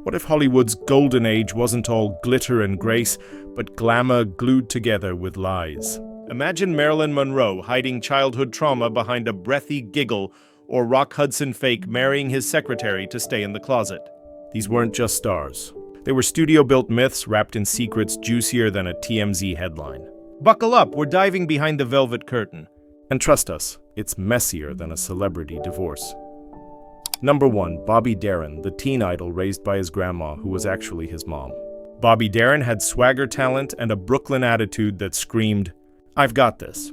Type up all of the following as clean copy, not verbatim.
What if Hollywood's golden age wasn't all glitter and grace, but glamour glued together with lies? Imagine Marilyn Monroe hiding childhood trauma behind a breathy giggle, or Rock Hudson fake marrying his secretary to stay in the closet. These weren't just stars. They were studio-built myths wrapped in secrets juicier than a TMZ headline. Buckle up, we're diving behind the velvet curtain. And trust us, it's messier than a celebrity divorce. Number 1. Bobby Darin, the teen idol raised by his grandma, who was actually his mom. Bobby Darin had swagger talent and a Brooklyn attitude that screamed, "I've got this."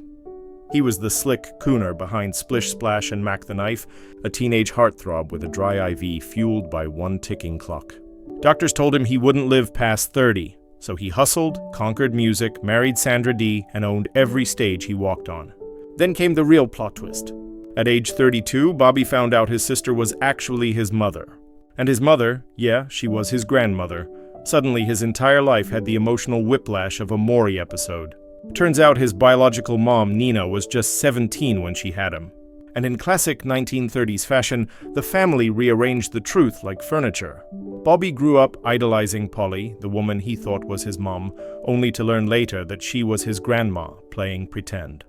He was the slick cooner behind Splish Splash and Mac the Knife, a teenage heartthrob with a dry IV fueled by one ticking clock. Doctors told him he wouldn't live past 30, so he hustled, conquered music, married Sandra Dee, and owned every stage he walked on. Then came the real plot twist. At age 32, Bobby found out his sister was actually his mother. And his mother, yeah, she was his grandmother. Suddenly, his entire life had the emotional whiplash of a Maury episode. Turns out his biological mom, Nina, was just 17 when she had him. And in classic 1930s fashion, the family rearranged the truth like furniture. Bobby grew up idolizing Polly, the woman he thought was his mom, only to learn later that she was his grandma, playing pretend.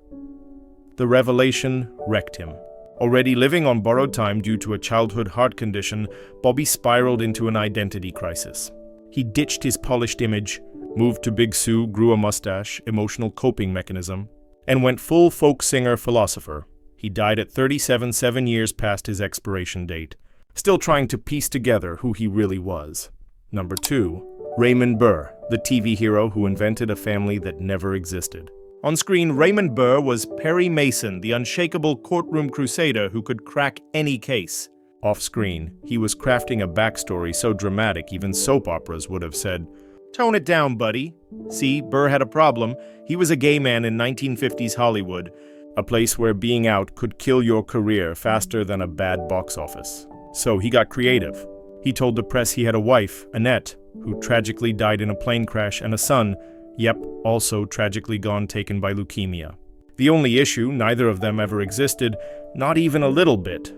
The revelation wrecked him. Already living on borrowed time due to a childhood heart condition, Bobby spiraled into an identity crisis. He ditched his polished image, moved to Big Sue, grew a mustache, emotional coping mechanism, and went full folk singer-philosopher. He died at 37, 7 years past his expiration date, still trying to piece together who he really was. Number 2. Raymond Burr, the TV hero who invented a family that never existed. On screen, Raymond Burr was Perry Mason, the unshakable courtroom crusader who could crack any case. Off-screen, he was crafting a backstory so dramatic even soap operas would have said, "Tone it down, buddy." See, Burr had a problem. He was a gay man in 1950s Hollywood, a place where being out could kill your career faster than a bad box office. So he got creative. He told the press he had a wife, Annette, who tragically died in a plane crash, and a son, also tragically gone, taken by leukemia. The only issue, neither of them ever existed, not even a little bit.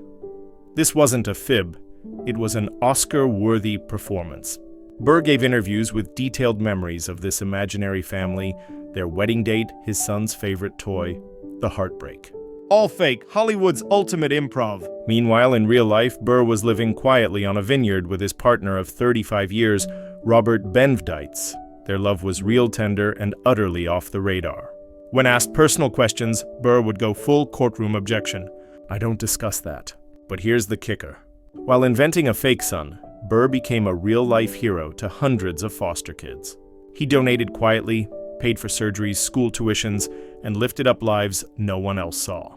This wasn't a fib. It was an Oscar-worthy performance. Burr gave interviews with detailed memories of this imaginary family, their wedding date, his son's favorite toy, the heartbreak. All fake, Hollywood's ultimate improv. Meanwhile, in real life, Burr was living quietly on a vineyard with his partner of 35 years, Robert Benvdites. Their love was real tender and utterly off the radar. When asked personal questions, Burr would go full courtroom objection. "I don't discuss that." But here's the kicker. While inventing a fake son, Burr became a real-life hero to hundreds of foster kids. He donated quietly, paid for surgeries, school tuitions, and lifted up lives no one else saw.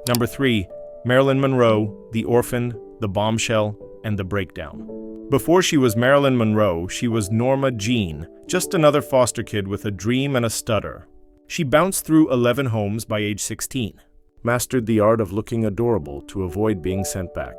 Number 3. Marilyn Monroe, the orphan, the bombshell, and the breakdown. Before she was Marilyn Monroe, she was Norma Jean, just another foster kid with a dream and a stutter. She bounced through 11 homes by age 16, mastered the art of looking adorable to avoid being sent back,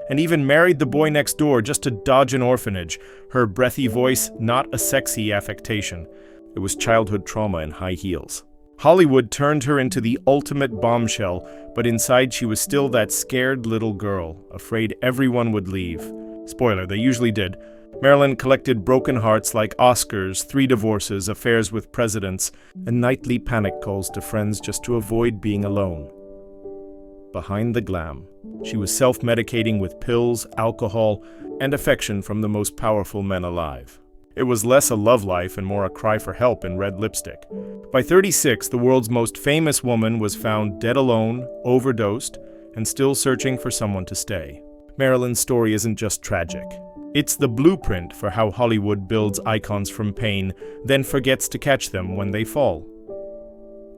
and even married the boy next door just to dodge an orphanage, her breathy voice not a sexy affectation. It was childhood trauma in high heels. Hollywood turned her into the ultimate bombshell, but inside she was still that scared little girl, afraid everyone would leave. Spoiler, they usually did. Marilyn collected broken hearts like Oscars, 3 divorces, affairs with presidents, and nightly panic calls to friends just to avoid being alone. Behind the glam, she was self-medicating with pills, alcohol, and affection from the most powerful men alive. It was less a love life and more a cry for help in red lipstick. By 36, the world's most famous woman was found dead alone, overdosed, and still searching for someone to stay. Marilyn's story isn't just tragic. It's the blueprint for how Hollywood builds icons from pain, then forgets to catch them when they fall.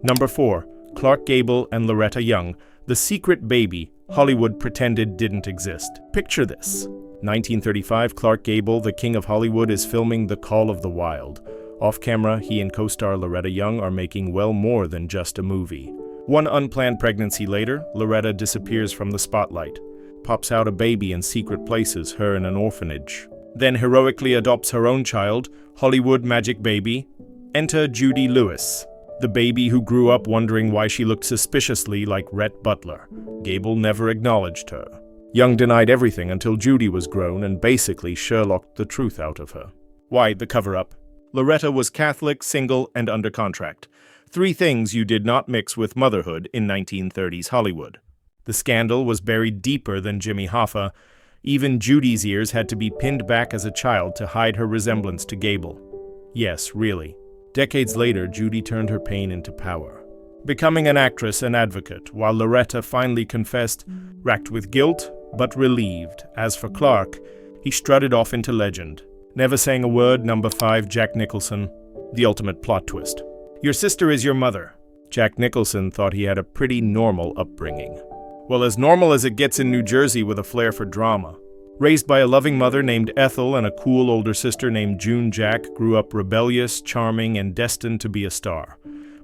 Number 4. Clark Gable and Loretta Young, the secret baby Hollywood pretended didn't exist. Picture this. 1935, Clark Gable, the king of Hollywood, is filming The Call of the Wild. Off-camera, he and co-star Loretta Young are making well more than just a movie. One unplanned pregnancy later, Loretta disappears from the spotlight, pops out a baby in secret places, her in an orphanage. Then heroically adopts her own child, Hollywood magic baby. Enter Judy Lewis, the baby who grew up wondering why she looked suspiciously like Rhett Butler. Gable never acknowledged her. Young denied everything until Judy was grown and basically Sherlocked the truth out of her. Why the cover-up? Loretta was Catholic, single, and under contract. 3 things you did not mix with motherhood in 1930s Hollywood. The scandal was buried deeper than Jimmy Hoffa. Even Judy's ears had to be pinned back as a child to hide her resemblance to Gable. Yes, really. Decades later, Judy turned her pain into power, becoming an actress and advocate, while Loretta finally confessed, racked with guilt, but relieved. As for Clark, he strutted off into legend, never saying a word. Number 5, Jack Nicholson. The ultimate plot twist. Your sister is your mother. Jack Nicholson thought he had a pretty normal upbringing. Well, as normal as it gets in New Jersey with a flair for drama. Raised by a loving mother named Ethel and a cool older sister named June, Jack grew up rebellious, charming, and destined to be a star.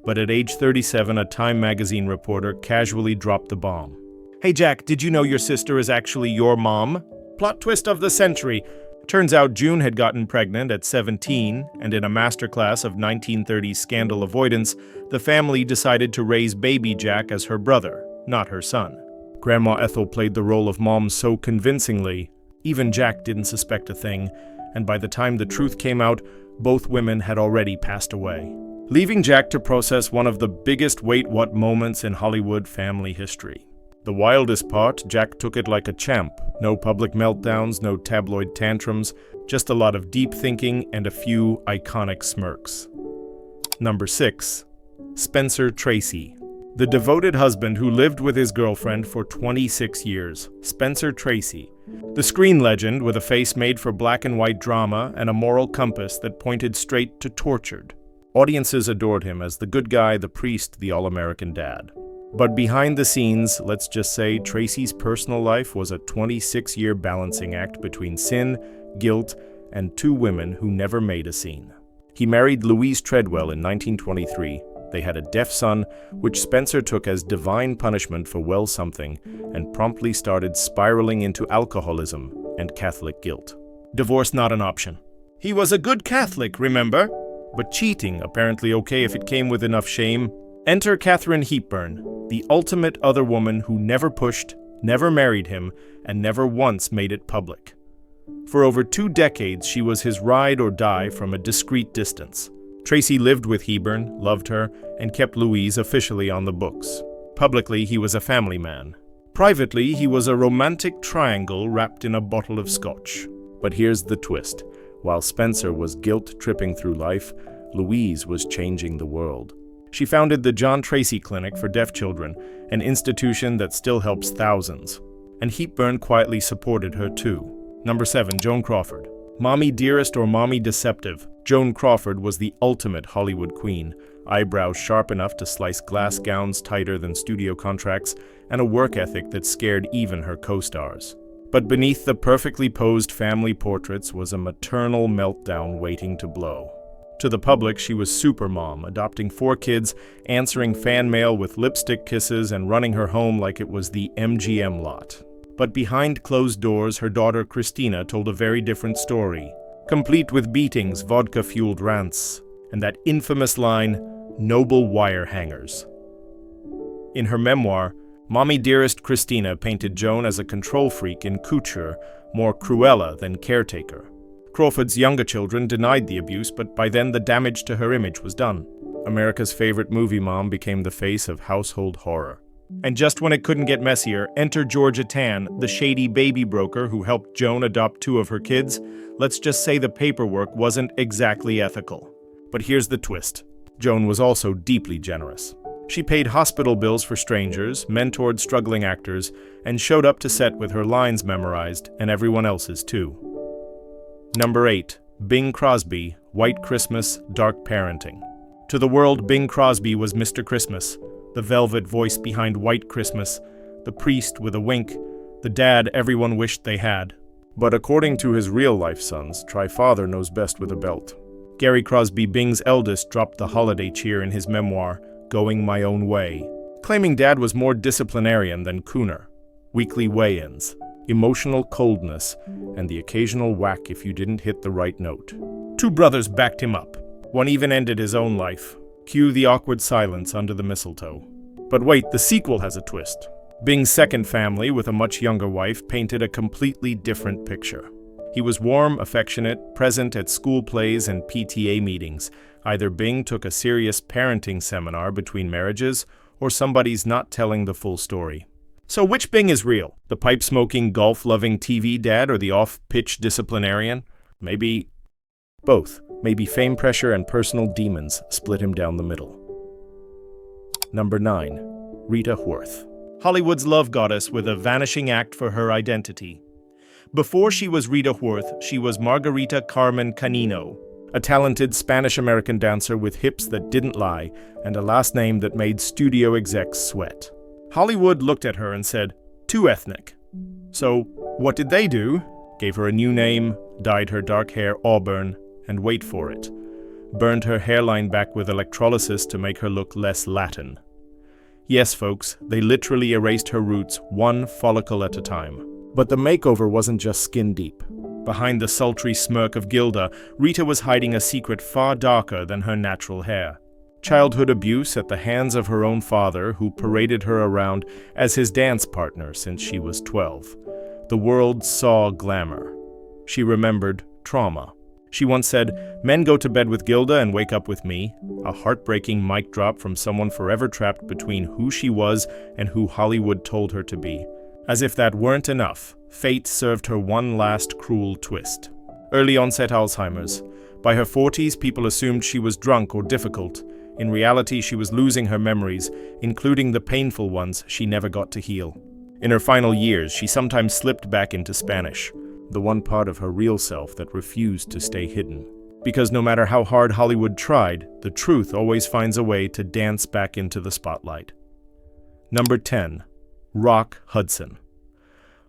But at age 37, a Time magazine reporter casually dropped the bomb. Hey Jack, did you know your sister is actually your mom? Plot twist of the century. Turns out June had gotten pregnant at 17, and in a masterclass of 1930s scandal avoidance, the family decided to raise baby Jack as her brother, not her son. Grandma Ethel played the role of mom so convincingly, even Jack didn't suspect a thing, and by the time the truth came out, both women had already passed away, leaving Jack to process one of the biggest wait-what moments in Hollywood family history. The wildest part, Jack took it like a champ. No public meltdowns, no tabloid tantrums, just a lot of deep thinking and a few iconic smirks. Number 6. Spencer Tracy. The devoted husband who lived with his girlfriend for 26 years, Spencer Tracy. The screen legend with a face made for black and white drama and a moral compass that pointed straight to tortured. Audiences adored him as the good guy, the priest, the all-American dad. But behind the scenes, let's just say, Tracy's personal life was a 26-year balancing act between sin, guilt, and 2 women who never made a scene. He married Louise Treadwell in 1923. They had a deaf son, which Spencer took as divine punishment for well something, and promptly started spiraling into alcoholism and Catholic guilt. Divorce not an option. He was a good Catholic, remember? But cheating apparently okay if it came with enough shame. Enter Katharine Hepburn, the ultimate other woman who never pushed, never married him, and never once made it public. For over 2 decades, she was his ride or die from a discreet distance. Tracy lived with Hepburn, loved her, and kept Louise officially on the books. Publicly, he was a family man. Privately, he was a romantic triangle wrapped in a bottle of scotch. But here's the twist. While Spencer was guilt-tripping through life, Louise was changing the world. She founded the John Tracy Clinic for Deaf Children, an institution that still helps thousands. And Hepburn quietly supported her too. Number 7, Joan Crawford. Mommy dearest or mommy deceptive, Joan Crawford was the ultimate Hollywood queen. Eyebrows sharp enough to slice glass gowns tighter than studio contracts, and a work ethic that scared even her co-stars. But beneath the perfectly posed family portraits was a maternal meltdown waiting to blow. To the public, she was supermom, adopting 4 kids, answering fan mail with lipstick kisses, and running her home like it was the MGM lot. But behind closed doors, her daughter Christina told a very different story, complete with beatings, vodka-fueled rants, and that infamous line, "Noble wire hangers." In her memoir, Mommy Dearest Christina painted Joan as a control freak in couture, more Cruella than caretaker. Crawford's younger children denied the abuse, but by then the damage to her image was done. America's favorite movie mom became the face of household horror. And just when it couldn't get messier, enter Georgia Tann, the shady baby broker who helped Joan adopt 2 of her kids. Let's just say the paperwork wasn't exactly ethical. But here's the twist. Joan was also deeply generous. She paid hospital bills for strangers, mentored struggling actors, and showed up to set with her lines memorized, and everyone else's too. Number 8. Bing Crosby, White Christmas, Dark Parenting. To the world, Bing Crosby was Mr. Christmas, the velvet voice behind White Christmas, the priest with a wink, the dad everyone wished they had. But according to his real-life sons, try father knows best with a belt. Gary Crosby, Bing's eldest, dropped the holiday cheer in his memoir, Going My Own Way, claiming dad was more disciplinarian than Cooner. Weekly weigh-ins, emotional coldness, and the occasional whack if you didn't hit the right note. 2 brothers backed him up. One even ended his own life. Cue the awkward silence under the mistletoe. But wait, the sequel has a twist. Bing's second family, with a much younger wife, painted a completely different picture. He was warm, affectionate, present at school plays and PTA meetings. Either Bing took a serious parenting seminar between marriages, or somebody's not telling the full story. So which Bing is real? The pipe-smoking, golf-loving TV dad or the off-pitch disciplinarian? Maybe both. Maybe fame pressure and personal demons split him down the middle. Number 9. Rita Worth. Hollywood's love goddess with a vanishing act for her identity. Before she was Rita Worth, she was Margarita Carmen Canino, a talented Spanish-American dancer with hips that didn't lie and a last name that made studio execs sweat. Hollywood looked at her and said, "Too ethnic." So, what did they do? Gave her a new name, dyed her dark hair auburn, and wait for it, burned her hairline back with electrolysis to make her look less Latin. Yes, folks, they literally erased her roots one follicle at a time. But the makeover wasn't just skin deep. Behind the sultry smirk of Gilda, Rita was hiding a secret far darker than her natural hair. Childhood abuse at the hands of her own father, who paraded her around as his dance partner since she was 12. The world saw glamour. She remembered trauma. She once said, "Men go to bed with Gilda and wake up with me," a heartbreaking mic drop from someone forever trapped between who she was and who Hollywood told her to be. As if that weren't enough, fate served her one last cruel twist. Early onset Alzheimer's. By her 40s, people assumed she was drunk or difficult. In reality, she was losing her memories, including the painful ones she never got to heal. In her final years, she sometimes slipped back into Spanish, the one part of her real self that refused to stay hidden. Because no matter how hard Hollywood tried, the truth always finds a way to dance back into the spotlight. Number 10. Rock Hudson.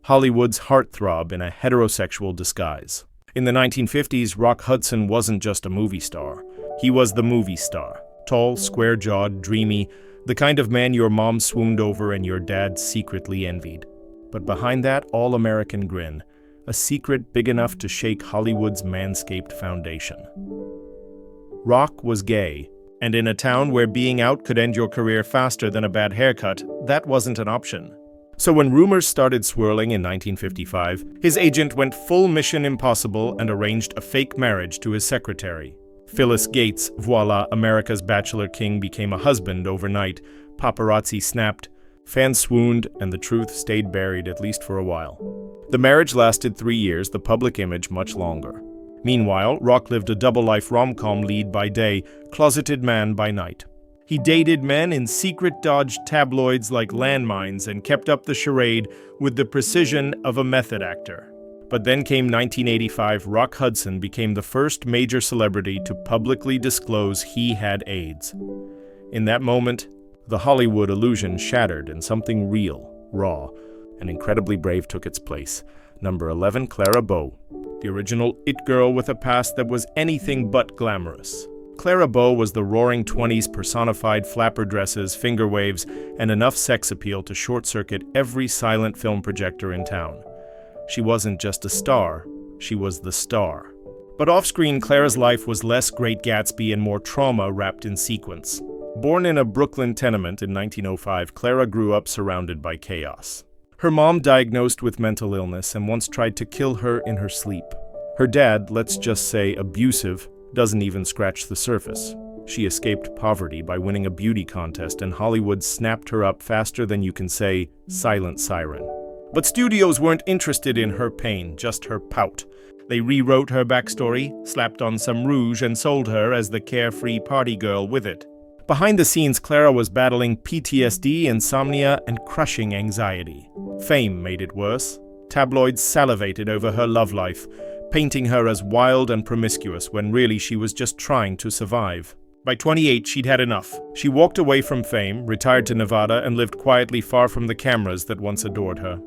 Hollywood's heartthrob in a heterosexual disguise. In the 1950s, Rock Hudson wasn't just a movie star. He was the movie star. Tall, square-jawed, dreamy, the kind of man your mom swooned over and your dad secretly envied. But behind that all-American grin, a secret big enough to shake Hollywood's manscaped foundation. Rock was gay, and in a town where being out could end your career faster than a bad haircut, that wasn't an option. So when rumors started swirling in 1955, his agent went full Mission Impossible and arranged a fake marriage to his secretary. Phyllis Gates, voila, America's Bachelor King became a husband overnight. Paparazzi snapped, fans swooned, and the truth stayed buried at least for a while. The marriage lasted 3 years, the public image much longer. Meanwhile, Rock lived a double-life rom-com lead by day, closeted man by night. He dated men in secret dodged tabloids like landmines and kept up the charade with the precision of a method actor. But then came 1985, Rock Hudson became the first major celebrity to publicly disclose he had AIDS. In that moment, the Hollywood illusion shattered and something real, raw, and incredibly brave took its place. Number 11, Clara Bow, the original it girl with a past that was anything but glamorous. Clara Bow was the roaring 20s personified flapper dresses, finger waves, and enough sex appeal to short-circuit every silent film projector in town. She wasn't just a star, she was the star. But off-screen, Clara's life was less Great Gatsby and more trauma wrapped in sequence. Born in a Brooklyn tenement in 1905, Clara grew up surrounded by chaos. Her mom diagnosed with mental illness and once tried to kill her in her sleep. Her dad, let's just say abusive, doesn't even scratch the surface. She escaped poverty by winning a beauty contest, and Hollywood snapped her up faster than you can say, silent siren. But studios weren't interested in her pain, just her pout. They rewrote her backstory, slapped on some rouge, and sold her as the carefree party girl with it. Behind the scenes, Clara was battling PTSD, insomnia, and crushing anxiety. Fame made it worse. Tabloids salivated over her love life, painting her as wild and promiscuous when really she was just trying to survive. By 28, she'd had enough. She walked away from fame, retired to Nevada, and lived quietly far from the cameras that once adored her.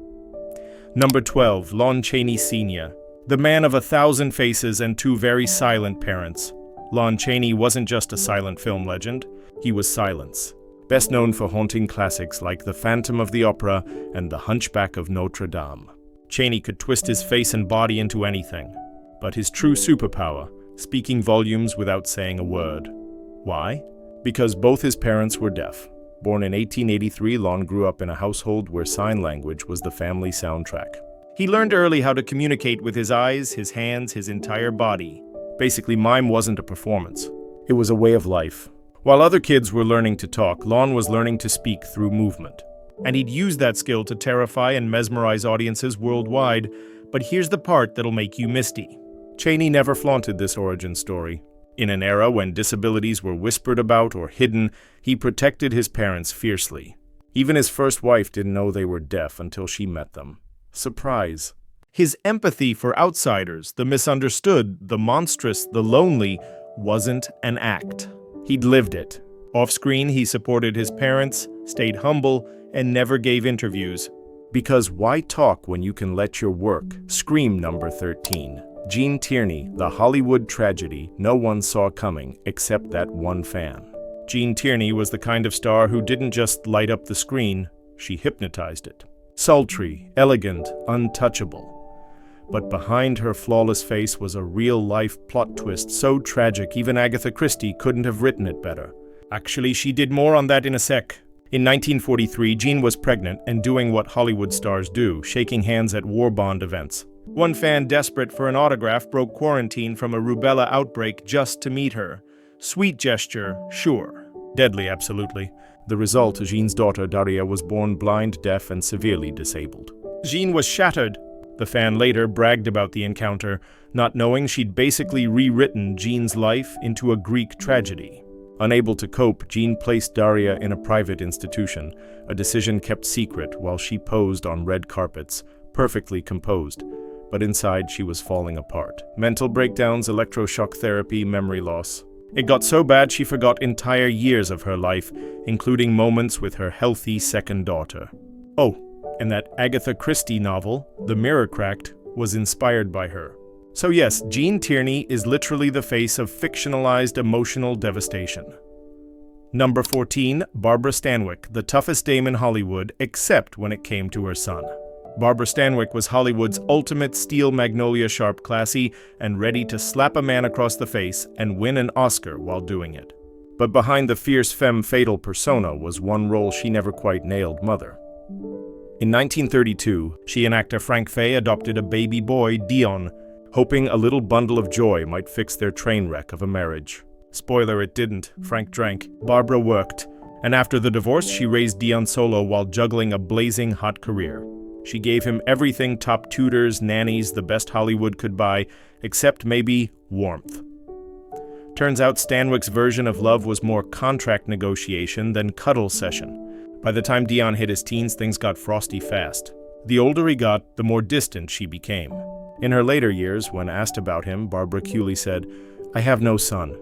Number 12, Lon Chaney Sr., the man of 1,000 faces and 2 very silent parents. Lon Chaney wasn't just a silent film legend, he was silence. Best known for haunting classics like The Phantom of the Opera and The Hunchback of Notre Dame. Chaney could twist his face and body into anything, but his true superpower, speaking volumes without saying a word. Why? Because both his parents were deaf. Born in 1883, Lon grew up in a household where sign language was the family soundtrack. He learned early how to communicate with his eyes, his hands, his entire body. Basically, mime wasn't a performance. It was a way of life. While other kids were learning to talk, Lon was learning to speak through movement. And he'd use that skill to terrify and mesmerize audiences worldwide. But here's the part that'll make you misty. Chaney never flaunted this origin story. In an era when disabilities were whispered about or hidden, he protected his parents fiercely. Even his first wife didn't know they were deaf until she met them. Surprise. His empathy for outsiders, the misunderstood, the monstrous, the lonely, wasn't an act. He'd lived it. Off-screen, he supported his parents, stayed humble, and never gave interviews. Because why talk when you can let your work scream? Number 13. Gene Tierney, the Hollywood tragedy no one saw coming except that one fan. Gene Tierney was the kind of star who didn't just light up the screen, she hypnotized it. Sultry, elegant, untouchable. But behind her flawless face was a real-life plot twist so tragic even Agatha Christie couldn't have written it better. Actually, she did more on that in a sec. In 1943, Jean was pregnant and doing what Hollywood stars do, shaking hands at war bond events. One fan desperate for an autograph broke quarantine from a rubella outbreak just to meet her. Sweet gesture, sure. Deadly, absolutely. The result, Jean's daughter Daria was born blind, deaf, and severely disabled. Jean was shattered. The fan later bragged about the encounter, not knowing she'd basically rewritten Jean's life into a Greek tragedy. Unable to cope, Jean placed Daria in a private institution, a decision kept secret while she posed on red carpets, perfectly composed. But inside she was falling apart. Mental breakdowns, electroshock therapy, memory loss. It got so bad she forgot entire years of her life, including moments with her healthy second daughter. Oh, and that Agatha Christie novel, The Mirror Cracked, was inspired by her. So yes, Gene Tierney is literally the face of fictionalized emotional devastation. Number 14, Barbara Stanwyck, the toughest dame in Hollywood, except when it came to her son. Barbara Stanwyck was Hollywood's ultimate steel magnolia sharp, classy, and ready to slap a man across the face and win an Oscar while doing it. But behind the fierce femme fatale persona was one role she never quite nailed: mother. In 1932, she and actor Frank Fay adopted a baby boy, Dion, hoping a little bundle of joy might fix their train wreck of a marriage. Spoiler, it didn't. Frank drank. Barbara worked. And after the divorce, she raised Dion solo while juggling a blazing hot career. She gave him everything: top tutors, nannies, the best Hollywood could buy, except maybe warmth. Turns out Stanwyck's version of love was more contract negotiation than cuddle session. By the time Dion hit his teens, things got frosty fast. The older he got, the more distant she became. In her later years, when asked about him, Barbara coolly said, "I have no son."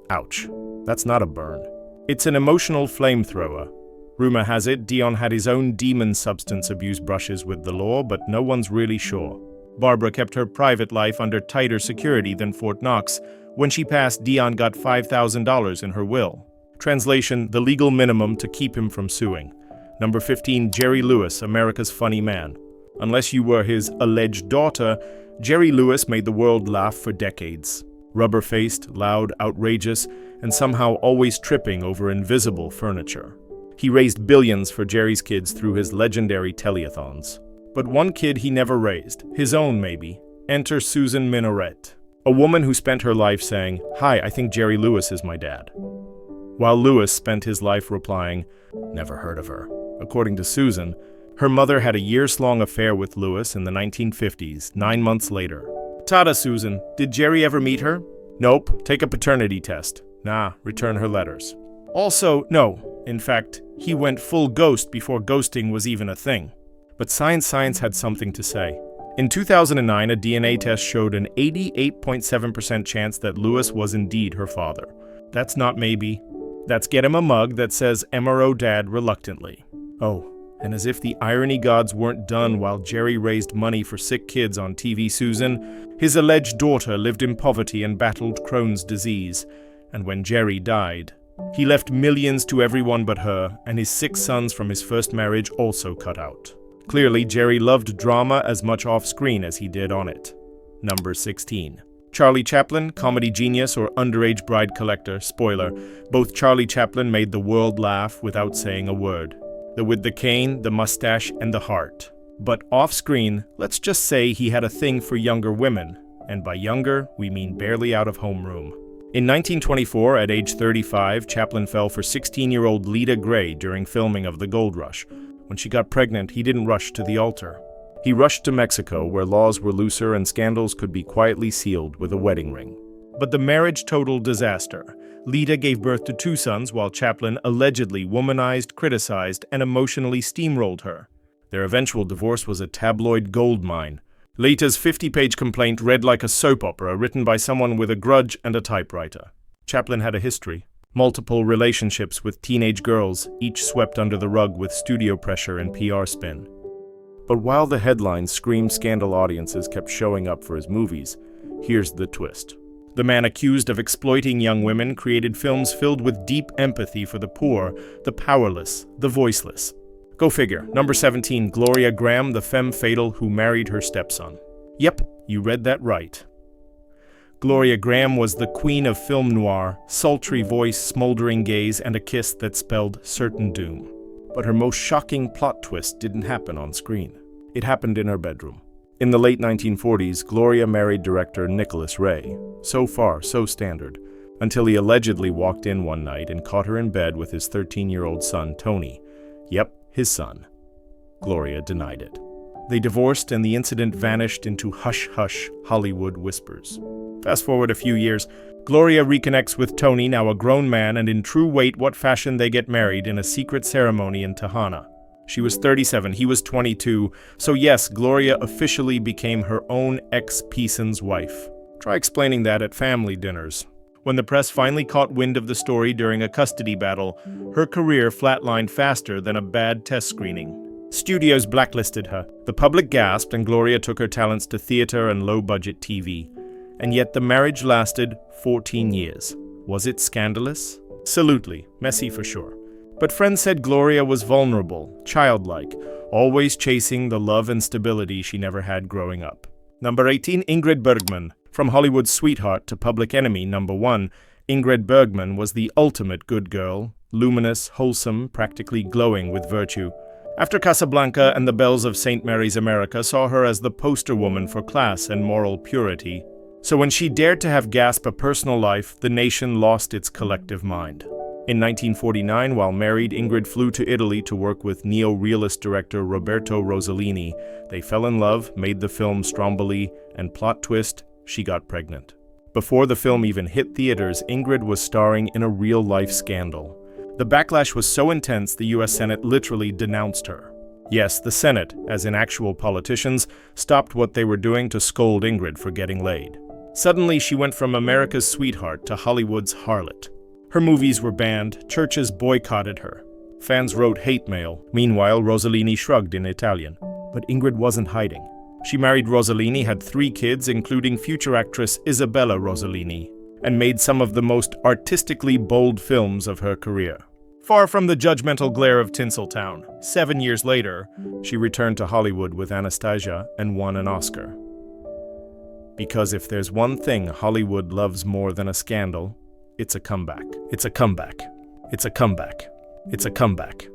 Ouch. That's not a burn. It's an emotional flamethrower. Rumor has it, Dion had his own demon substance abuse brushes with the law, but no one's really sure. Barbara kept her private life under tighter security than Fort Knox. When she passed, Dion got $5,000 in her will. Translation: the legal minimum to keep him from suing. Number 15, Jerry Lewis, America's funny man. Unless you were his alleged daughter, Jerry Lewis made the world laugh for decades. Rubber-faced, loud, outrageous, and somehow always tripping over invisible furniture. He raised billions for Jerry's kids through his legendary telethons. But one kid he never raised, his own maybe. Enter Susan Minaret, a woman who spent her life saying, "Hi, I think Jerry Lewis is my dad." While Lewis spent his life replying, "Never heard of her." According to Susan, her mother had a years-long affair with Lewis in the 1950s, 9 months later. Tada, Susan. Did Jerry ever meet her? Nope. Take a paternity test. Nah, return her letters. Also, no. In fact, he went full ghost before ghosting was even a thing. But science had something to say. In 2009, a DNA test showed an 88.7% chance that Lewis was indeed her father. That's not maybe. That's get him a mug that says MRO Dad reluctantly. Oh, and as if the irony gods weren't done while Jerry raised money for sick kids on TV, Susan, his alleged daughter lived in poverty and battled Crohn's disease. And when Jerry died, he left millions to everyone but her, and his 6 sons from his first marriage also cut out. Clearly, Jerry loved drama as much off-screen as he did on it. Number 16. Charlie Chaplin, comedy genius or underage bride collector. Spoiler, both Charlie Chaplin made the world laugh without saying a word. With the cane, the mustache, and the heart. But off-screen, let's just say he had a thing for younger women. And by younger, we mean barely out of homeroom. In 1924, at age 35, Chaplin fell for 16-year-old Leda Gray during filming of The Gold Rush. When she got pregnant, he didn't rush to the altar. He rushed to Mexico, where laws were looser and scandals could be quietly sealed with a wedding ring. But the marriage total disaster. Leda gave birth to 2 sons, while Chaplin allegedly womanized, criticized, and emotionally steamrolled her. Their eventual divorce was a tabloid goldmine. Leda's 50-page complaint read like a soap opera written by someone with a grudge and a typewriter. Chaplin had a history. Multiple relationships with teenage girls, each swept under the rug with studio pressure and PR spin. But while the headlines screamed scandal, audiences kept showing up for his movies. Here's the twist. The man accused of exploiting young women created films filled with deep empathy for the poor, the powerless, the voiceless. Go figure. Number 17, Gloria Graham, the femme fatale who married her stepson. Yep, you read that right. Gloria Graham was the queen of film noir, sultry voice, smoldering gaze, and a kiss that spelled certain doom. But her most shocking plot twist didn't happen on screen. It happened in her bedroom. In the late 1940s, Gloria married director Nicholas Ray. So far, so standard. Until he allegedly walked in one night and caught her in bed with his 13-year-old son, Tony. Yep, his son. Gloria denied it. They divorced and the incident vanished into hush-hush Hollywood whispers. Fast forward a few years, Gloria reconnects with Tony, now a grown man, and in true Wait What fashion they get married in a secret ceremony in Tijuana. She was 37, he was 22, so yes, Gloria officially became her own ex-Peason's wife. Try explaining that at family dinners. When the press finally caught wind of the story during a custody battle, her career flatlined faster than a bad test screening. Studios blacklisted her. The public gasped and Gloria took her talents to theater and low-budget TV. And yet the marriage lasted 14 years. Was it scandalous? Absolutely. Messy for sure. But friends said Gloria was vulnerable, childlike, always chasing the love and stability she never had growing up. Number 18, Ingrid Bergman. From Hollywood's sweetheart to public enemy number 1, Ingrid Bergman was the ultimate good girl, luminous, wholesome, practically glowing with virtue. After Casablanca and the Bells of St. Mary's America saw her as the poster woman for class and moral purity. So when she dared to have gasp a personal life, the nation lost its collective mind. In 1949, while married, Ingrid flew to Italy to work with neo-realist director Roberto Rossellini. They fell in love, made the film Stromboli, and plot twist, she got pregnant. Before the film even hit theaters, Ingrid was starring in a real-life scandal. The backlash was so intense the US Senate literally denounced her. Yes, the Senate, as in actual politicians, stopped what they were doing to scold Ingrid for getting laid. Suddenly, she went from America's sweetheart to Hollywood's harlot. Her movies were banned, churches boycotted her. Fans wrote hate mail. Meanwhile, Rossellini shrugged in Italian. But Ingrid wasn't hiding. She married Rossellini, had 3 kids, including future actress Isabella Rossellini, and made some of the most artistically bold films of her career. Far from the judgmental glare of Tinseltown, 7 years later, she returned to Hollywood with Anastasia and won an Oscar. Because if there's one thing Hollywood loves more than a scandal, it's a comeback. It's a comeback. It's a comeback. It's a comeback.